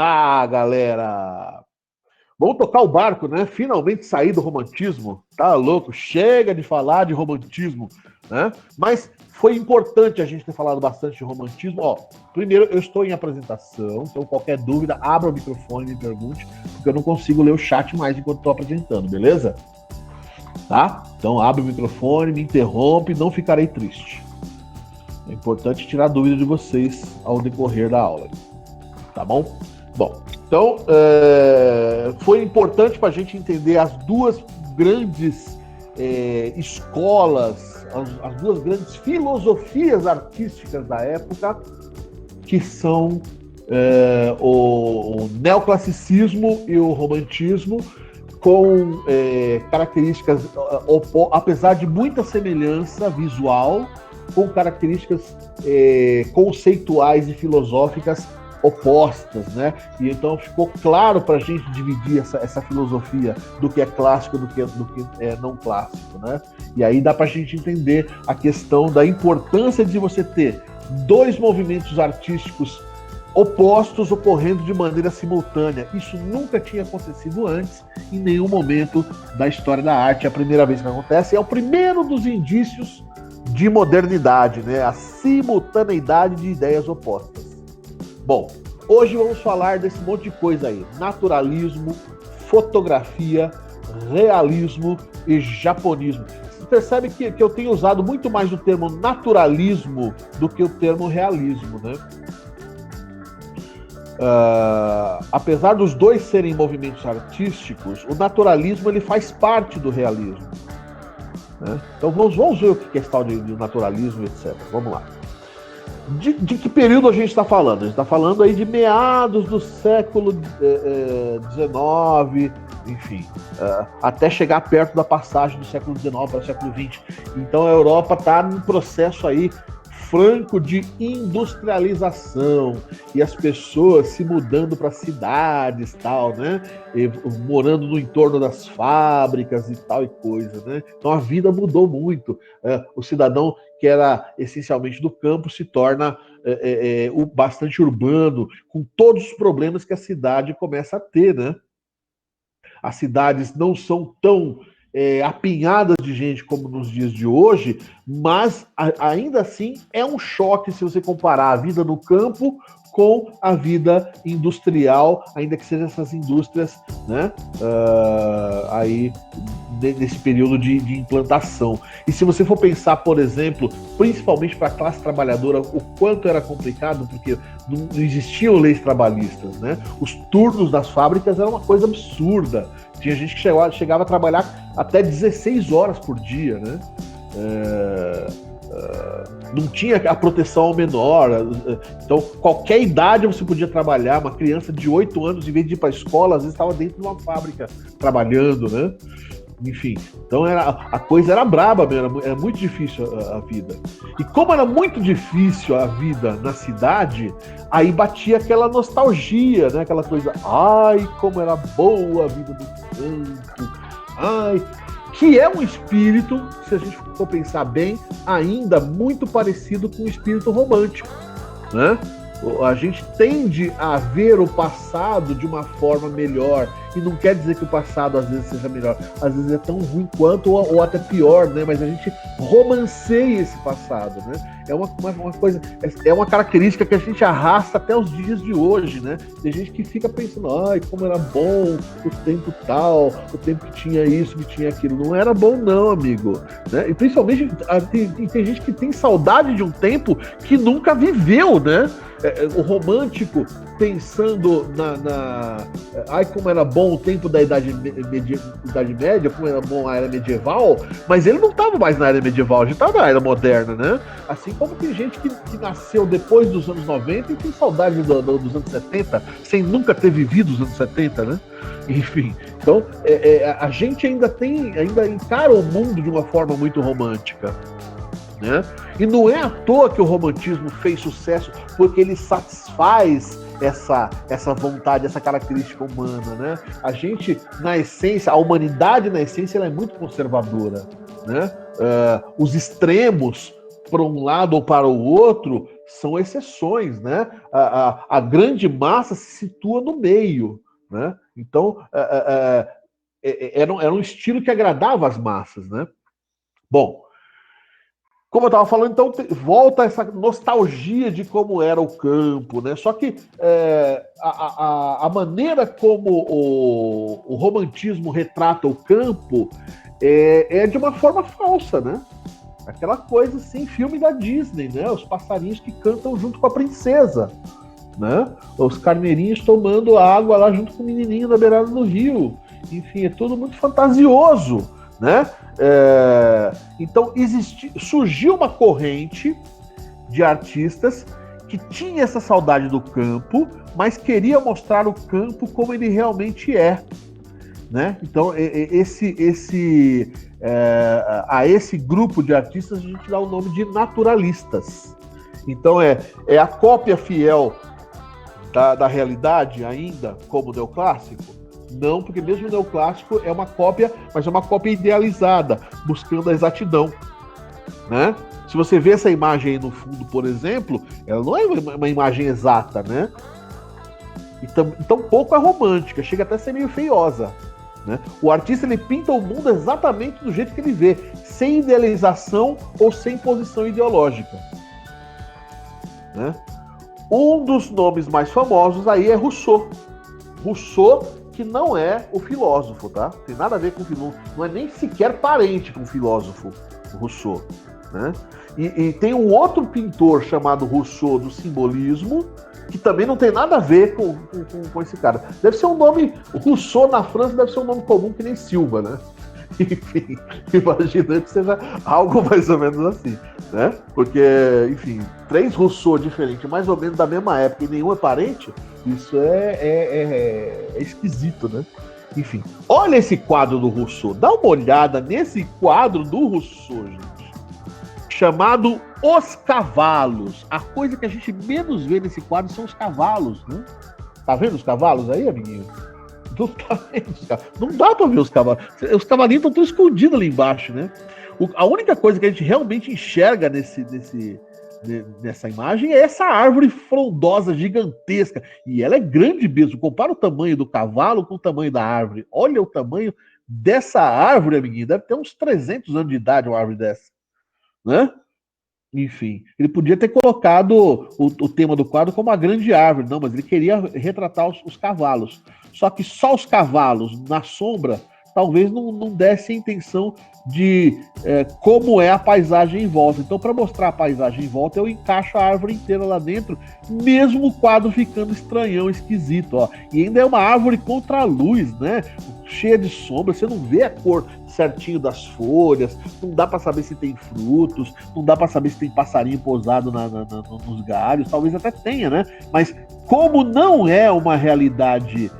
lá, galera! Vamos tocar o barco, né? Finalmente sair do romantismo. Tá louco? Chega de falar de romantismo, né? Mas foi importante a gente ter falado bastante de romantismo. Ó, primeiro, eu estou em apresentação, então qualquer dúvida, abra o microfone e me pergunte, porque eu não consigo ler o chat mais enquanto estou apresentando, beleza? Tá? Então abre o microfone, me interrompe, não ficarei triste. É importante tirar dúvida de vocês ao decorrer da aula. Tá bom? Bom, então foi importante para a gente entender as duas grandes escolas, as duas grandes filosofias artísticas da época, que são o neoclassicismo e o romantismo, com características, apesar de muita semelhança visual, com características conceituais e filosóficas opostas, né? E então ficou claro para a gente dividir essa filosofia do que é clássico do que é não clássico, né? E aí dá para a gente entender a questão da importância de você ter dois movimentos artísticos opostos ocorrendo de maneira simultânea. Isso nunca tinha acontecido antes, em nenhum momento da história da arte. É a primeira vez que acontece, é o primeiro dos indícios de modernidade, né? A simultaneidade de ideias opostas. Bom, hoje vamos falar desse monte de coisa aí. Naturalismo, fotografia, realismo e japonismo. Você percebe que eu tenho usado muito mais o termo naturalismo do que o termo realismo, né? Apesar dos dois serem movimentos artísticos, o naturalismo ele faz parte do realismo, né? Então vamos ver o que é esse tal de naturalismo, etc. Vamos lá. De que período a gente está falando? A gente está falando aí de meados do século XIX, enfim, até chegar perto da passagem do século XIX para o século XX. Então a Europa está num processo aí franco de industrialização e as pessoas se mudando para cidades, tal, né? E morando no entorno das fábricas e tal e coisa, né? Então a vida mudou muito. O cidadão que era essencialmente do campo se torna bastante urbano, com todos os problemas que a cidade começa a ter, né? As cidades não são tão apinhadas de gente como nos dias de hoje, mas ainda assim é um choque se você comparar a vida no campo com a vida industrial, ainda que sejam essas indústrias, né, aí nesse período de implantação. E se você for pensar, por exemplo, principalmente para a classe trabalhadora, o quanto era complicado, porque não existiam leis trabalhistas, né? Os turnos das fábricas eram uma coisa absurda. Tinha gente que chegava a trabalhar até 16 horas por dia, né? Não tinha a proteção ao menor. Então, qualquer idade você podia trabalhar. Uma criança de 8 anos, em vez de ir para a escola, às vezes estava dentro de uma fábrica trabalhando, né? Enfim, então a coisa era braba mesmo, era muito difícil a vida. E como era muito difícil a vida na cidade, aí batia aquela nostalgia, né? Aquela coisa, ai, como era boa a vida do campo, ai, que é um espírito, se a gente for pensar bem, ainda muito parecido com o espírito romântico, né? A gente tende a ver o passado de uma forma melhor, e não quer dizer que o passado às vezes seja melhor, às vezes é tão ruim quanto ou até pior, né? Mas a gente romanceia esse passado, né? É uma coisa, é uma característica que a gente arrasta até os dias de hoje, né? Tem gente que fica pensando, ai, como era bom o tempo tal, o tempo que tinha isso, que tinha aquilo. Não era bom não, amigo, né? E principalmente tem gente que tem saudade de um tempo que nunca viveu, né? O romântico pensando ai, como era bom o tempo da Idade Média, como era bom a Era Medieval, mas ele não estava mais na Era Medieval, a gente estava na Era Moderna, né? Assim como tem gente que nasceu depois dos anos 90 e tem saudade dos anos 70, sem nunca ter vivido os anos 70, né? Enfim, então a gente ainda encara o mundo de uma forma muito romântica, né? E não é à toa que o romantismo fez sucesso, porque ele satisfaz essa vontade, essa característica humana, né? A gente, na essência, a humanidade, na essência, ela é muito conservadora, né? Os extremos, para um lado ou para o outro, são exceções, né? A grande massa se situa no meio, né? Então, era um estilo que agradava as massas, né? Bom, como eu estava falando, então volta essa nostalgia de como era o campo, né? Só que a maneira como o romantismo retrata o campo é de uma forma falsa, né? Aquela coisa assim, filme da Disney, né? Os passarinhos que cantam junto com a princesa, né? Os carneirinhos tomando água lá junto com o menininho na beirada do rio. Enfim, é tudo muito fantasioso, né? Então surgiu uma corrente de artistas que tinha essa saudade do campo, mas queria mostrar o campo como ele realmente é, né? Então a esse grupo de artistas a gente dá o nome de naturalistas. Então é a cópia fiel da realidade ainda, como o neoclássico? Não, porque mesmo o neoclássico é uma cópia, mas é uma cópia idealizada, buscando a exatidão, né? Se você vê essa imagem aí no fundo, por exemplo, ela não é uma imagem exata, né? E tão pouco é romântica, chega até a ser meio feiosa, né? O artista, ele pinta o mundo exatamente do jeito que ele vê, sem idealização ou sem posição ideológica, né? Um dos nomes mais famosos aí é Rousseau. Rousseau, que não é o filósofo, tá? Tem nada a ver com o filósofo, não é nem sequer parente com o filósofo Rousseau, né? E tem um outro pintor chamado Rousseau do simbolismo, que também não tem nada a ver com esse cara. Deve ser um nome, Rousseau na França deve ser um nome comum que nem Silva, né? Enfim, imaginando que seja algo mais ou menos assim, né? Porque, enfim, 3 Rousseau diferentes, mais ou menos da mesma época, e nenhum é parente, isso é esquisito, né? Enfim, olha esse quadro do Rousseau, dá uma olhada nesse quadro do Rousseau, gente, chamado Os Cavalos. A coisa que a gente menos vê nesse quadro são os cavalos, né? Tá vendo os cavalos aí, amiguinho? Não dá pra ver os cavalos. Os cavalinhos estão todos escondidos ali embaixo, né? A única coisa que a gente realmente enxerga nessa imagem é essa árvore frondosa, gigantesca. E ela é grande mesmo. Compara o tamanho do cavalo com o tamanho da árvore. Olha o tamanho dessa árvore, amiguinho. Deve ter uns 300 anos de idade uma árvore dessa, né? Enfim, ele podia ter colocado o tema do quadro como a grande árvore, não, mas ele queria retratar os cavalos. Só que só os cavalos na sombra talvez não desse a intenção de como é a paisagem em volta. Então, para mostrar a paisagem em volta, eu encaixo a árvore inteira lá dentro, mesmo o quadro ficando estranhão, esquisito, ó. E ainda é uma árvore contra a luz, né? Cheia de sombra, você não vê a cor certinho das folhas, não dá para saber se tem frutos, não dá para saber se tem passarinho pousado nos galhos, talvez até tenha, né? Mas como não é uma realidade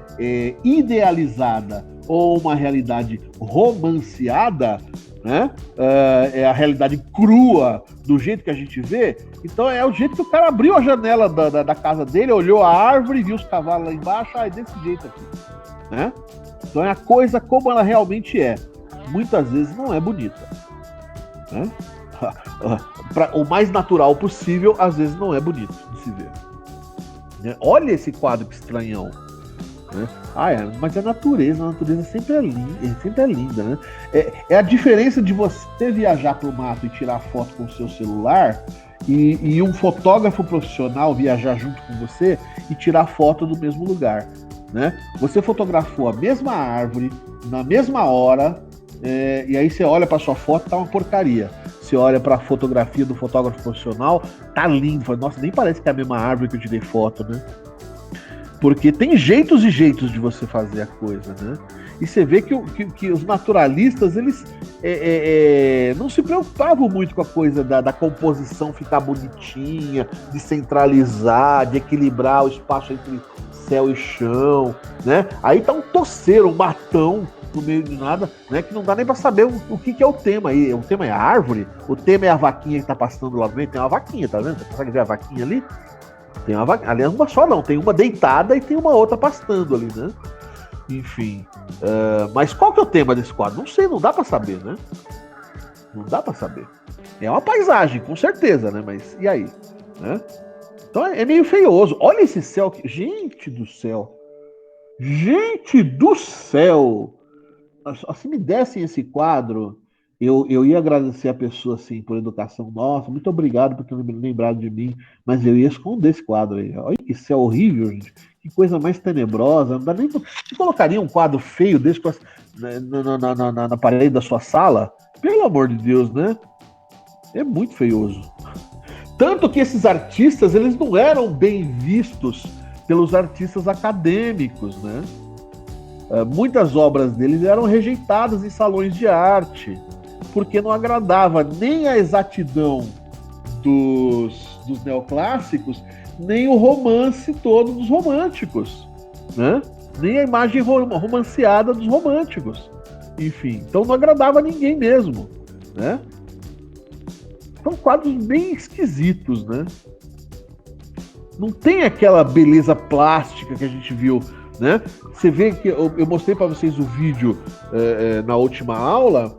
idealizada ou uma realidade romanceada, né? É a realidade crua do jeito que a gente vê, então é o jeito que o cara abriu a janela da casa dele, olhou a árvore, viu os cavalos lá embaixo, é desse jeito aqui, né? Então é a coisa como ela realmente é. Muitas vezes não é bonita, né? O mais natural possível, às vezes não é bonito de se ver, né? Olha esse quadro que estranhão, né? Mas a natureza sempre é linda, né? É a diferença de você viajar para o mato e tirar foto com o seu celular e um fotógrafo profissional viajar junto com você e tirar foto do mesmo lugar, né? Você fotografou a mesma árvore na mesma hora, e aí você olha para sua foto, tá uma porcaria. Você olha para a fotografia do fotógrafo profissional, tá lindo. Fala, nossa, nem parece que é a mesma árvore que eu tirei foto, né? Porque tem jeitos e jeitos de você fazer a coisa, né? E você vê que os naturalistas, eles não se preocupavam muito com a coisa da composição ficar bonitinha, de centralizar, de equilibrar o espaço entre céu e chão, né? Aí tá um toceiro, um matão no meio de nada, né? Que não dá nem pra saber o que é o tema aí. O tema é a árvore? O tema é a vaquinha que tá passando lá no meio? Tem uma vaquinha, tá vendo? Você consegue ver a vaquinha ali? Tem uma vaquinha. Aliás, uma só não. Tem uma deitada e tem uma outra pastando ali, né? Enfim. Mas qual que é o tema desse quadro? Não sei, não dá pra saber, né? Não dá pra saber. É uma paisagem, com certeza, né? Mas e aí? Né? Então é meio feioso. Olha esse céu. Gente do céu. Gente do céu. Se me dessem esse quadro, eu ia agradecer a pessoa assim por educação. Nossa, muito obrigado por ter lembrado de mim. Mas eu ia esconder esse quadro aí. Olha que céu horrível, gente. Que coisa mais tenebrosa. Não dá nem. Você colocaria um quadro feio desse na parede da sua sala? Pelo amor de Deus, né? É muito feioso. Tanto que esses artistas, eles não eram bem vistos pelos artistas acadêmicos, né? Muitas obras deles eram rejeitadas em salões de arte, porque não agradava nem a exatidão dos neoclássicos, nem o romance todo dos românticos, né? Nem a imagem romanceada dos românticos. Enfim, então não agradava a ninguém mesmo, né? São quadros bem esquisitos, né? Não tem aquela beleza plástica que a gente viu, né? Você vê que eu mostrei para vocês o vídeo na última aula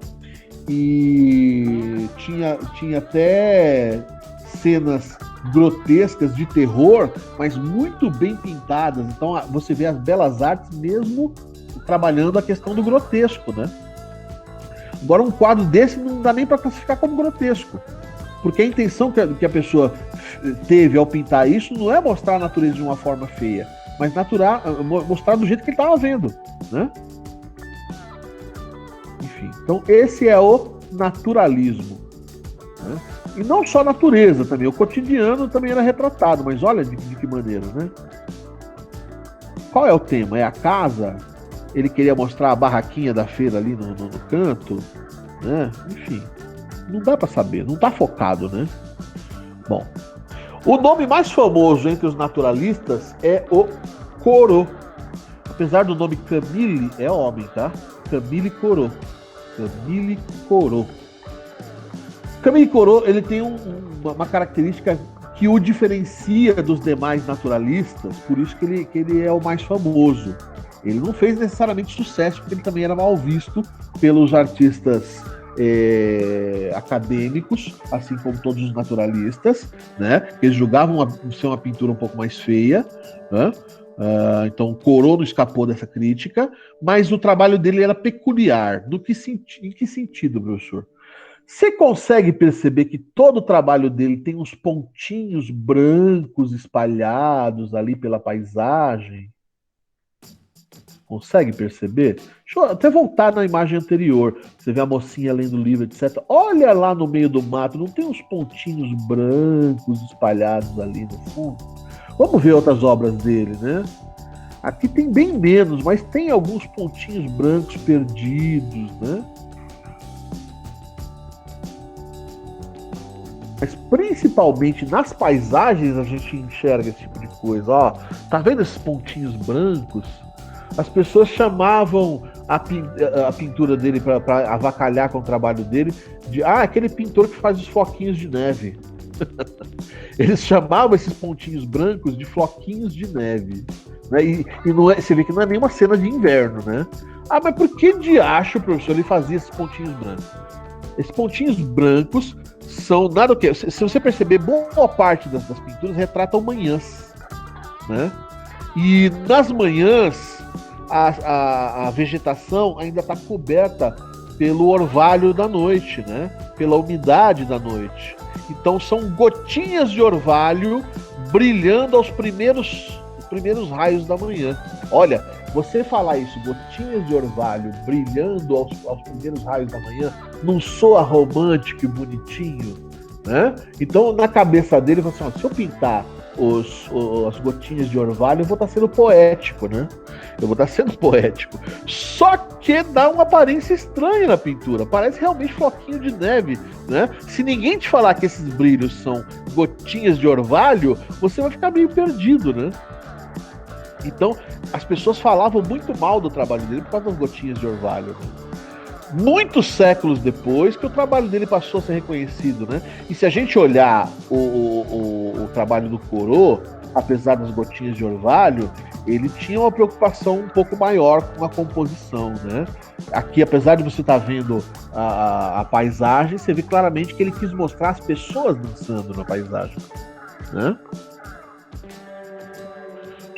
e tinha até cenas grotescas de terror, mas muito bem pintadas. Então você vê as belas artes mesmo trabalhando a questão do grotesco, né? Agora um quadro desse não dá nem para classificar como grotesco, porque a intenção que a pessoa teve ao pintar isso não é mostrar a natureza de uma forma feia, mas mostrar do jeito que ele estava vendo, né? Enfim, então esse é o naturalismo, né? E não só a natureza também, o cotidiano também era retratado, mas olha de que maneira, né? Qual é o tema? É a casa? Ele queria mostrar a barraquinha da feira ali no canto, né? Enfim, não dá para saber, não está focado, né? Bom, o nome mais famoso entre os naturalistas é o Corot. Apesar do nome Camille, é homem, tá? Camille Corot. Camille Corot. Camille Corot, ele tem uma característica que o diferencia dos demais naturalistas, por isso que ele é o mais famoso. Ele não fez necessariamente sucesso, porque ele também era mal visto pelos artistas acadêmicos, assim como todos os naturalistas, né? Eles julgavam ser uma pintura um pouco mais feia, né? Então Corot não escapou dessa crítica, mas o trabalho dele era peculiar. Em que sentido, professor? Você consegue perceber que todo o trabalho dele tem uns pontinhos brancos espalhados ali pela paisagem? Consegue perceber? Deixa eu até voltar na imagem anterior. Você vê a mocinha lendo o livro, etc. Olha lá no meio do mato, não tem uns pontinhos brancos espalhados ali no fundo? Vamos ver outras obras dele, né? Aqui tem bem menos, mas tem alguns pontinhos brancos perdidos, né? Mas principalmente nas paisagens a gente enxerga esse tipo de coisa. Ó, tá vendo esses pontinhos brancos? As pessoas chamavam a pintura dele para avacalhar com o trabalho dele de aquele pintor que faz os floquinhos de neve. Eles chamavam esses pontinhos brancos de floquinhos de neve, né? E não é, você vê que não é nenhuma cena de inverno, né? Mas por que de acho, professor, ele fazia esses pontinhos brancos? Esses pontinhos brancos são nada o que. Se você perceber, boa parte das pinturas retratam manhãs, né? E nas manhãs a vegetação ainda está coberta pelo orvalho da noite, né? Pela umidade da noite. Então são gotinhas de orvalho brilhando aos primeiros raios da manhã. Olha, você falar isso, gotinhas de orvalho brilhando aos primeiros raios da manhã, não soa romântico e bonitinho, né? Então na cabeça dele, ele falou assim, se eu pintar as gotinhas de orvalho, eu vou estar sendo poético, né? Eu vou estar sendo poético. Só que dá uma aparência estranha na pintura. Parece realmente floquinho de neve, né? Se ninguém te falar que esses brilhos são gotinhas de orvalho, você vai ficar meio perdido, né? Então, as pessoas falavam muito mal do trabalho dele por causa das gotinhas de orvalho, né? Muitos séculos depois que o trabalho dele passou a ser reconhecido, né? E se a gente olhar o trabalho do Corot, apesar das gotinhas de orvalho, ele tinha uma preocupação um pouco maior com a composição, né? Aqui, apesar de você estar vendo a paisagem, você vê claramente que ele quis mostrar as pessoas dançando na paisagem, né?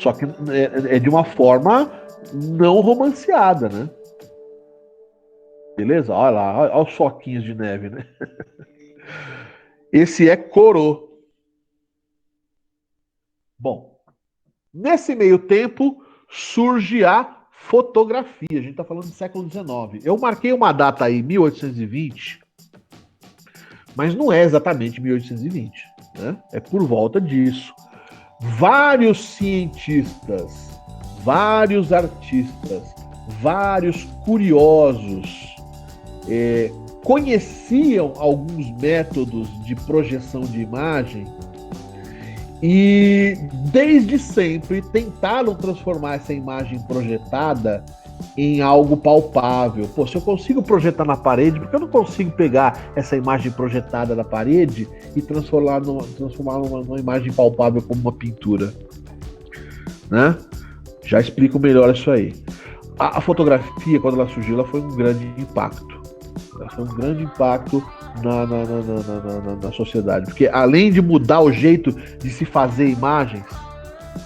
Só que é de uma forma não romanceada, né? Beleza? Olha lá, olha os foquinhos de neve, né? Esse é Corô. Bom, nesse meio tempo surge a fotografia. A gente está falando do século XIX. Eu marquei uma data aí, 1820, mas não é exatamente 1820, né? É por volta disso. Vários cientistas, vários artistas, vários curiosos conheciam alguns métodos de projeção de imagem e desde sempre tentaram transformar essa imagem projetada em algo palpável. Pô, se eu consigo projetar na parede, por que eu não consigo pegar essa imagem projetada na parede e transformar numa imagem palpável como uma pintura? Né? Já explico melhor isso aí. A fotografia, quando ela surgiu, ela foi um grande impacto. Ela foi um grande impacto na sociedade. Porque além de mudar o jeito de se fazer imagens,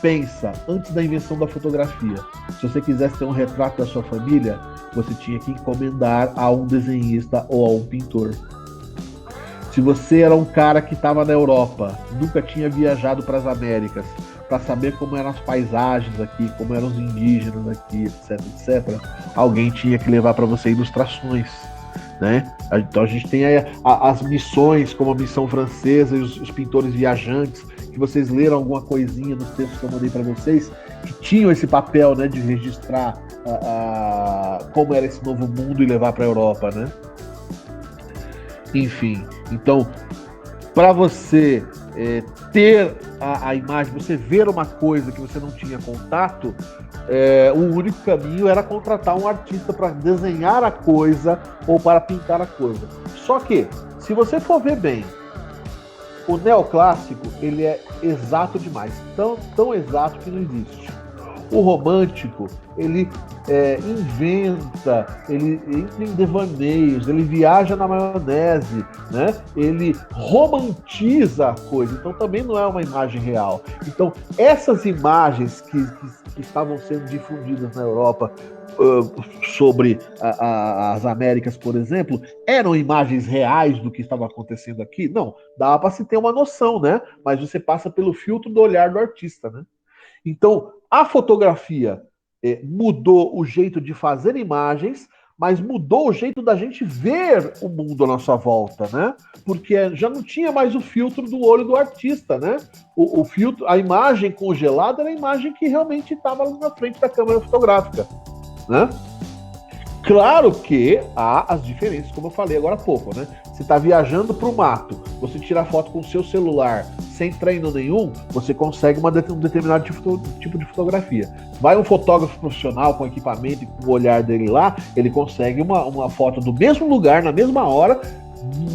pensa, antes da invenção da fotografia, se você quisesse ter um retrato da sua família, você tinha que encomendar a um desenhista ou a um pintor. Se você era um cara que estava na Europa, nunca tinha viajado para as Américas, para saber como eram as paisagens aqui, como eram os indígenas aqui, etc, etc, alguém tinha que levar para você ilustrações, né? Então a gente tem as missões, como a missão francesa e os pintores viajantes, que vocês leram alguma coisinha nos textos que eu mandei para vocês, que tinham esse papel, né, de registrar como era esse novo mundo e levar para a Europa, né? Enfim, então, para você ter a imagem, você ver uma coisa que você não tinha contato, o único caminho era contratar um artista para desenhar a coisa ou para pintar a coisa. Só que, se você for ver bem, o neoclássico, ele é exato demais, tão exato que não existe. O romântico, ele inventa, ele entra em devaneios, ele viaja na maionese, né? Ele romantiza a coisa, então também não é uma imagem real. Então, essas imagens que estavam sendo difundidas na Europa sobre as Américas, por exemplo, eram imagens reais do que estava acontecendo aqui? Não, dava para se ter uma noção, né? Mas você passa pelo filtro do olhar do artista, né? Então, a fotografia mudou o jeito de fazer imagens, mas mudou o jeito da gente ver o mundo à nossa volta, né? Porque já não tinha mais o filtro do olho do artista, né? O filtro, a imagem congelada era a imagem que realmente estava na frente da câmera fotográfica, né? Claro que há as diferenças, como eu falei agora há pouco, né? Você está viajando para o mato, você tira foto com o seu celular sem treino nenhum, você consegue um determinado tipo de fotografia. Vai um fotógrafo profissional com equipamento e com o olhar dele lá, ele consegue uma foto do mesmo lugar, na mesma hora,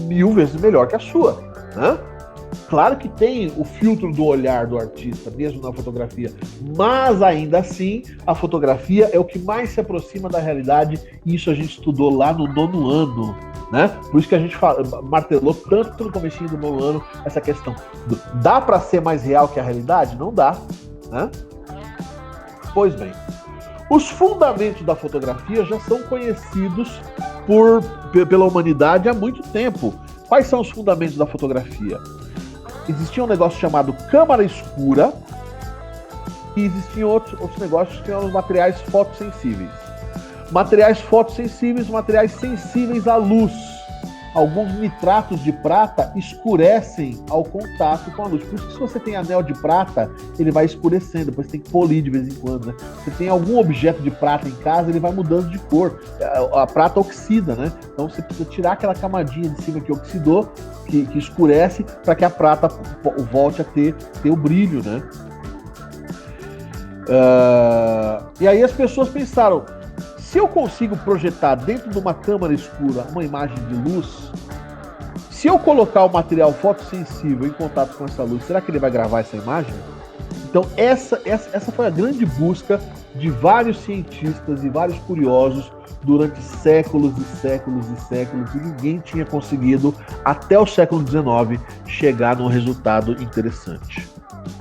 1000 vezes melhor que a sua, né? Claro que tem o filtro do olhar do artista, mesmo na fotografia, mas ainda assim, a fotografia é o que mais se aproxima da realidade, e isso a gente estudou lá no 9º ano, né? Por isso que a gente martelou tanto no comecinho do 9º ano essa questão. Dá para ser mais real que a realidade? Não dá, né? Pois bem, os fundamentos da fotografia já são conhecidos pela humanidade há muito tempo. Quais são os fundamentos da fotografia? Existia um negócio chamado câmara escura e existiam outros negócios que eram os materiais fotossensíveis. Materiais fotossensíveis, materiais sensíveis à luz. Alguns nitratos de prata escurecem ao contato com a luz. Por isso que se você tem anel de prata, ele vai escurecendo, depois tem que polir de vez em quando, né? Você tem algum objeto de prata em casa, ele vai mudando de cor. A prata oxida, né? Então você precisa tirar aquela camadinha de cima que oxidou, que escurece, para que a prata volte a ter o brilho, né? E aí as pessoas pensaram, se eu consigo projetar dentro de uma câmara escura uma imagem de luz, se eu colocar o material fotossensível em contato com essa luz, será que ele vai gravar essa imagem? Então essa foi a grande busca de vários cientistas e vários curiosos durante séculos e séculos e séculos, e ninguém tinha conseguido, até o século XIX, chegar num resultado interessante.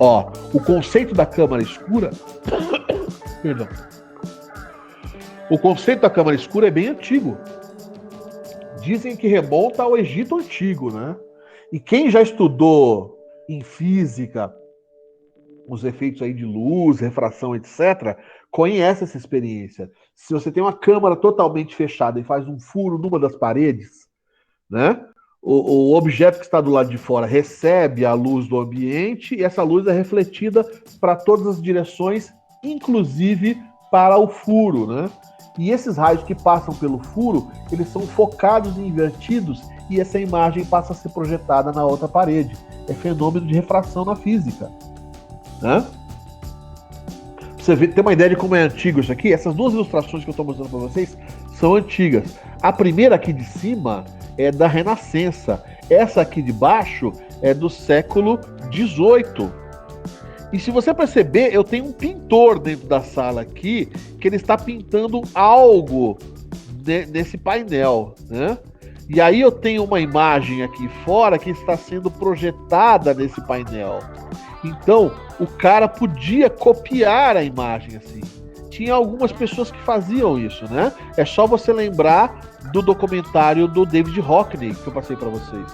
Ó, o conceito da câmara escura... Perdão. O conceito da câmara escura é bem antigo. Dizem que remonta ao Egito Antigo, né? E quem já estudou em física os efeitos aí de luz, refração, etc., conhece essa experiência. Se você tem uma câmara totalmente fechada e faz um furo numa das paredes, né? O objeto que está do lado de fora recebe a luz do ambiente e essa luz é refletida para todas as direções, inclusive para o furo, né? E esses raios que passam pelo furo, eles são focados e invertidos e essa imagem passa a ser projetada na outra parede. É fenômeno de refração na física, né? Pra você ter uma ideia de como é antigo isso aqui, essas duas ilustrações que eu estou mostrando para vocês são antigas. A primeira aqui de cima é da Renascença. Essa aqui de baixo é do século XVIII. E se você perceber, eu tenho um pintor dentro da sala aqui que ele está pintando algo nesse painel, né? E aí eu tenho uma imagem aqui fora que está sendo projetada nesse painel. Então, o cara podia copiar a imagem assim. Tinha algumas pessoas que faziam isso, né? É só você lembrar do documentário do David Hockney que eu passei para vocês,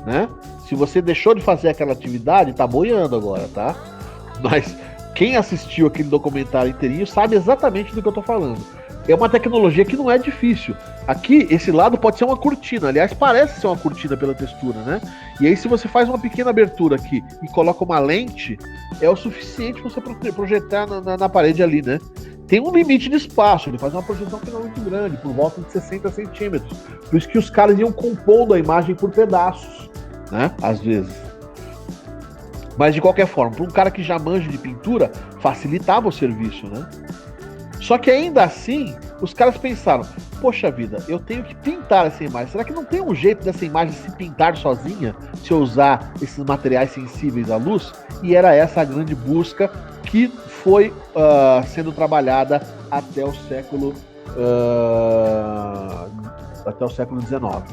né? Se você deixou de fazer aquela atividade, tá boiando agora, tá? Mas quem assistiu aquele documentário inteirinho sabe exatamente do que eu tô falando. É uma tecnologia que não é difícil. Aqui, esse lado pode ser uma cortina. Aliás, parece ser uma cortina pela textura, né? E aí, se você faz uma pequena abertura aqui e coloca uma lente, é o suficiente para você projetar na parede ali, né? Tem um limite de espaço, ele faz uma projeção que não é muito grande, por volta de 60 centímetros. Por isso que os caras iam compondo a imagem por pedaços, né? Às vezes. Mas, de qualquer forma, para um cara que já manja de pintura, facilitava o serviço, né? Só que ainda assim, os caras pensaram, poxa vida, eu tenho que pintar essa imagem. Será que não tem um jeito dessa imagem se pintar sozinha, se eu usar esses materiais sensíveis à luz? E era essa a grande busca que foi sendo trabalhada até o século XIX.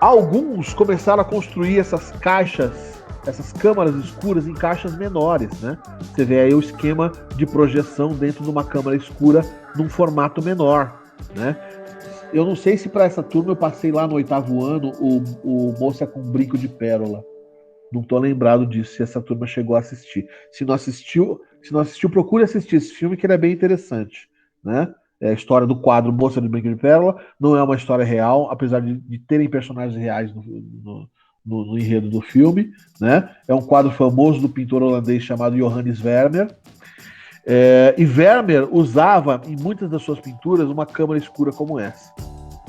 Alguns começaram a construir essas caixas, essas câmaras escuras em caixas menores, né? Você vê aí o esquema de projeção dentro de uma câmara escura num formato menor, né? Eu não sei se para essa turma eu passei lá no 8º ano o Moça com Brinco de Pérola. Não tô lembrado disso, se essa turma chegou a assistir. Se não assistiu, procure assistir esse filme que ele é bem interessante, né? É a história do quadro Moça de Brinco de Pérola. Não é uma história real, apesar de terem personagens reais no enredo do filme, né? É um quadro famoso do pintor holandês chamado Johannes Vermeer. E Vermeer usava em muitas das suas pinturas uma câmara escura como essa,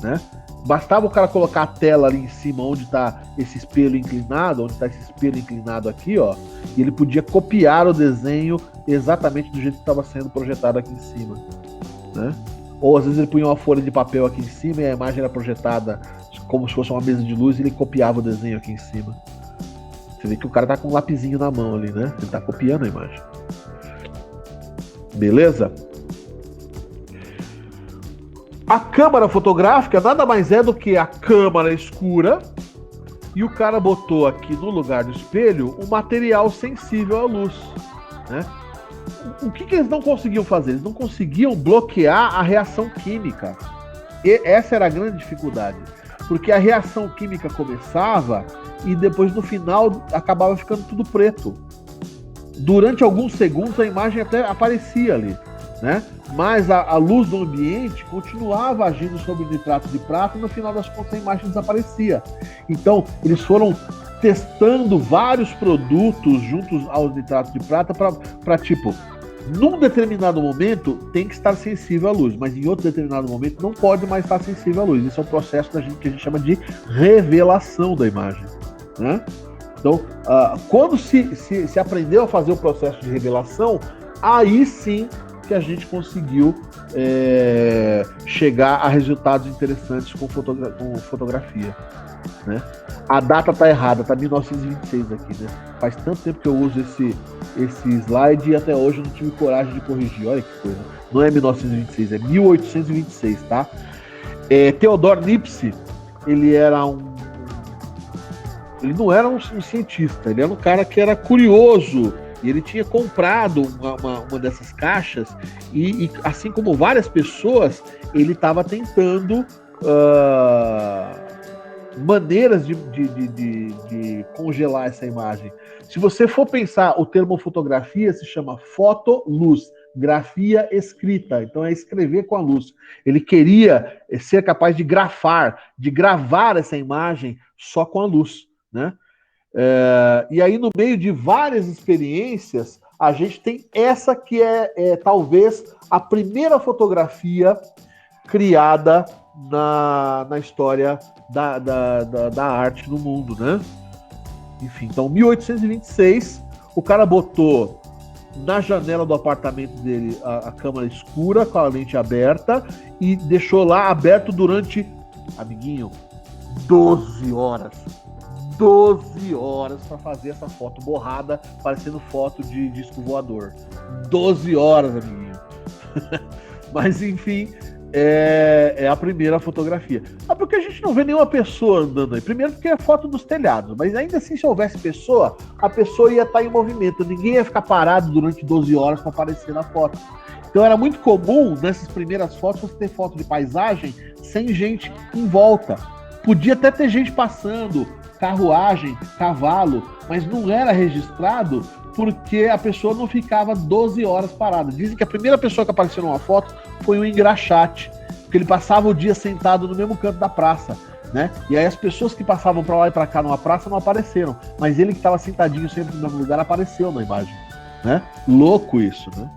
né? Bastava o cara colocar a tela ali em cima onde está esse espelho inclinado, aqui, ó, e ele podia copiar o desenho exatamente do jeito que estava sendo projetado aqui em cima, né? Ou às vezes ele punha uma folha de papel aqui em cima e a imagem era projetada como se fosse uma mesa de luz e ele copiava o desenho aqui em cima. Você vê que o cara tá com um lapisinho na mão ali, né? Ele tá copiando a imagem. Beleza? A câmara fotográfica nada mais é do que a câmara escura e o cara botou aqui no lugar do espelho um material sensível à luz, né? O que eles não conseguiam fazer? Eles não conseguiam bloquear a reação química. E essa era a grande dificuldade. Porque a reação química começava e depois no final acabava ficando tudo preto. Durante alguns segundos a imagem até aparecia ali, né? Mas a luz do ambiente continuava agindo sobre o nitrato de prata e no final das contas a imagem desaparecia. Então eles foram testando vários produtos juntos ao nitrato de prata para tipo, num determinado momento tem que estar sensível à luz, mas em outro determinado momento não pode mais estar sensível à luz. Isso é um processo que a gente chama de revelação da imagem, né? Então, quando se aprendeu a fazer o processo de revelação, aí sim que a gente conseguiu chegar a resultados interessantes com fotografia, né? A data tá errada, tá 1926 aqui, né? Faz tanto tempo que eu uso esse slide e até hoje eu não tive coragem de corrigir. Olha que coisa. Não é 1926, é 1826, tá? Theodor Nipse, ele era um ele não era um cientista, ele era um cara que era curioso. E ele tinha comprado uma dessas caixas e, assim como várias pessoas, ele estava tentando maneiras de congelar essa imagem. Se você for pensar, o termo fotografia se chama fotoluz, grafia escrita, então é escrever com a luz. Ele queria ser capaz de gravar essa imagem só com a luz, né? E aí, no meio de várias experiências, a gente tem essa que é talvez a primeira fotografia criada na história da arte no mundo, né? Enfim, então, 1826, o cara botou na janela do apartamento dele a câmera escura com a lente aberta e deixou lá aberto durante, amiguinho, 12 horas. 12 horas para fazer essa foto borrada, parecendo foto de disco voador. 12 horas, amiguinho. Mas, enfim, é a primeira fotografia. Porque a gente não vê nenhuma pessoa andando aí. Primeiro porque é foto dos telhados, mas ainda assim, se houvesse pessoa, a pessoa ia estar em movimento. Ninguém ia ficar parado durante 12 horas para aparecer na foto. Então era muito comum, nessas primeiras fotos, você ter foto de paisagem sem gente em volta. Podia até ter gente passando, carruagem, cavalo, mas não era registrado porque a pessoa não ficava 12 horas parada. Dizem que a primeira pessoa que apareceu numa foto foi um engraxate, porque ele passava o dia sentado no mesmo canto da praça, né? E aí as pessoas que passavam para lá e para cá numa praça não apareceram, mas ele que estava sentadinho sempre no mesmo lugar apareceu na imagem, né? Louco isso, né?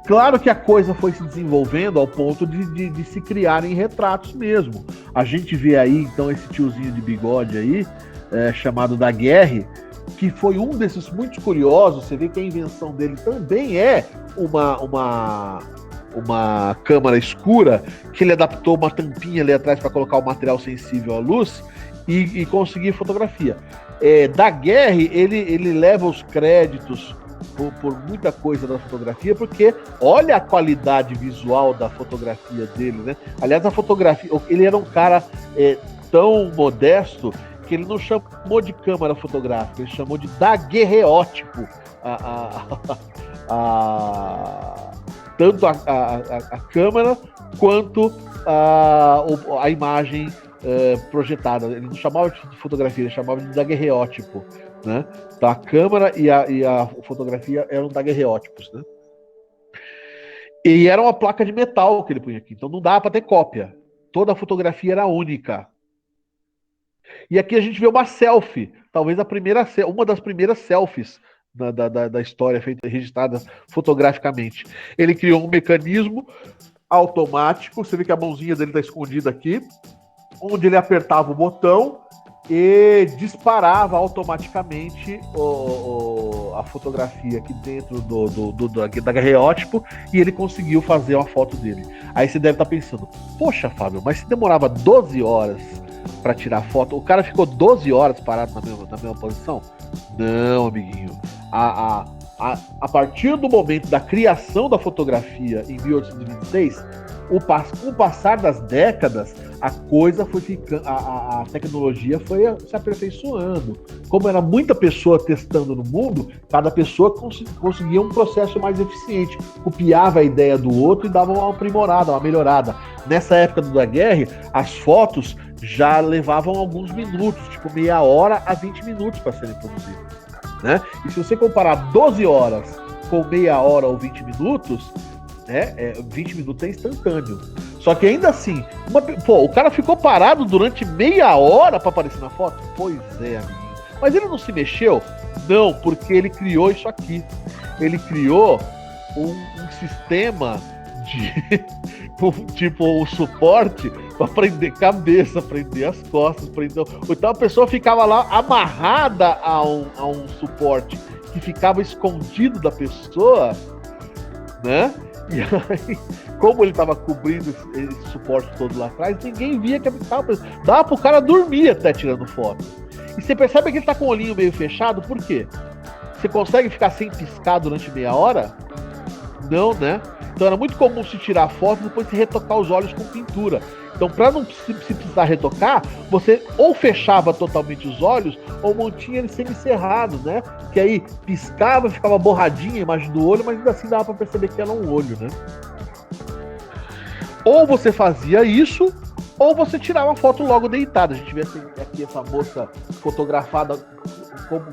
Claro que a coisa foi se desenvolvendo ao ponto de se criarem retratos mesmo. A gente vê aí, então, esse tiozinho de bigode aí, chamado Daguerre, que foi um desses muito curiosos. Você vê que a invenção dele também é uma câmera escura, que ele adaptou uma tampinha ali atrás para colocar o material sensível à luz e conseguir fotografia. Daguerre, ele leva os créditos por muita coisa da fotografia, porque olha a qualidade visual da fotografia dele, né? Aliás, a fotografia, ele era um cara tão modesto que ele não chamou de câmera fotográfica, ele chamou de daguerreótipo tanto a câmera quanto a imagem projetada. Ele não chamava de fotografia, ele chamava de daguerreótipo, né? Então a câmera e a fotografia eram daguerreótipos, né? E era uma placa de metal que ele punha aqui, então não dava para ter cópia. Toda a fotografia era única. E aqui a gente vê uma selfie, talvez uma das primeiras selfies da história registradas fotograficamente. Ele criou um mecanismo automático, você vê que a mãozinha dele está escondida aqui, onde ele apertava o botão e disparava automaticamente a fotografia aqui dentro da daguerreótipo, e ele conseguiu fazer uma foto dele. Aí você deve estar pensando, poxa, Fábio, mas se demorava 12 horas para tirar foto, o cara ficou 12 horas parado na mesma posição? Não, amiguinho. A partir do momento da criação da fotografia em 1826, com o passar das décadas, a coisa foi ficando, a tecnologia foi se aperfeiçoando. Como era muita pessoa testando no mundo, cada pessoa conseguia um processo mais eficiente, copiava a ideia do outro e dava uma aprimorada, uma melhorada. Nessa época do Daguerre, as fotos já levavam alguns minutos, tipo meia hora a 20 minutos para serem produzidas, né? E se você comparar 12 horas com meia hora ou 20 minutos, 20 minutos é instantâneo. Só que ainda assim, o cara ficou parado durante meia hora para aparecer na foto? Pois é, amiguinho. Mas ele não se mexeu? Não, porque ele criou isso aqui. Ele criou um sistema de tipo um suporte para prender cabeça, prender as costas, então a pessoa ficava lá amarrada a um suporte que ficava escondido da pessoa, né? E aí, como ele estava cobrindo esse suporte todo lá atrás, ninguém via que dava pro cara dormir até tirando foto. E você percebe que ele tá com o olhinho meio fechado, por quê? Você consegue ficar sem piscar durante meia hora? Não, né? Então era muito comum se tirar foto e depois se retocar os olhos com pintura. Então, para não se precisar retocar, você ou fechava totalmente os olhos ou mantinha eles semicerrados, né? Que aí piscava, ficava borradinha a imagem do olho, mas ainda assim dava para perceber que era um olho, né? Ou você fazia isso, ou você tirava a foto logo deitada. A gente vê aqui essa moça fotografada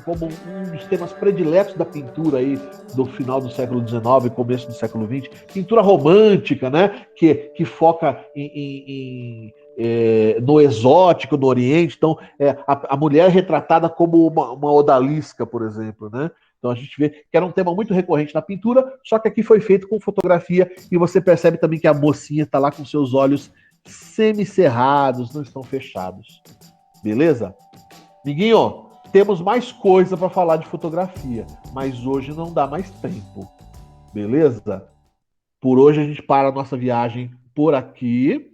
como um dos temas prediletos da pintura aí do final do século XIX, começo do século XX. Pintura romântica, né? Que foca no exótico, no Oriente. Então, a mulher é retratada como uma odalisca, por exemplo, né? Então a gente vê que era um tema muito recorrente na pintura, só que aqui foi feito com fotografia e você percebe também que a mocinha está lá com seus olhos semicerrados, não estão fechados. Beleza? Miguinho, temos mais coisa para falar de fotografia, mas hoje não dá mais tempo. Beleza? Por hoje a gente para a nossa viagem por aqui.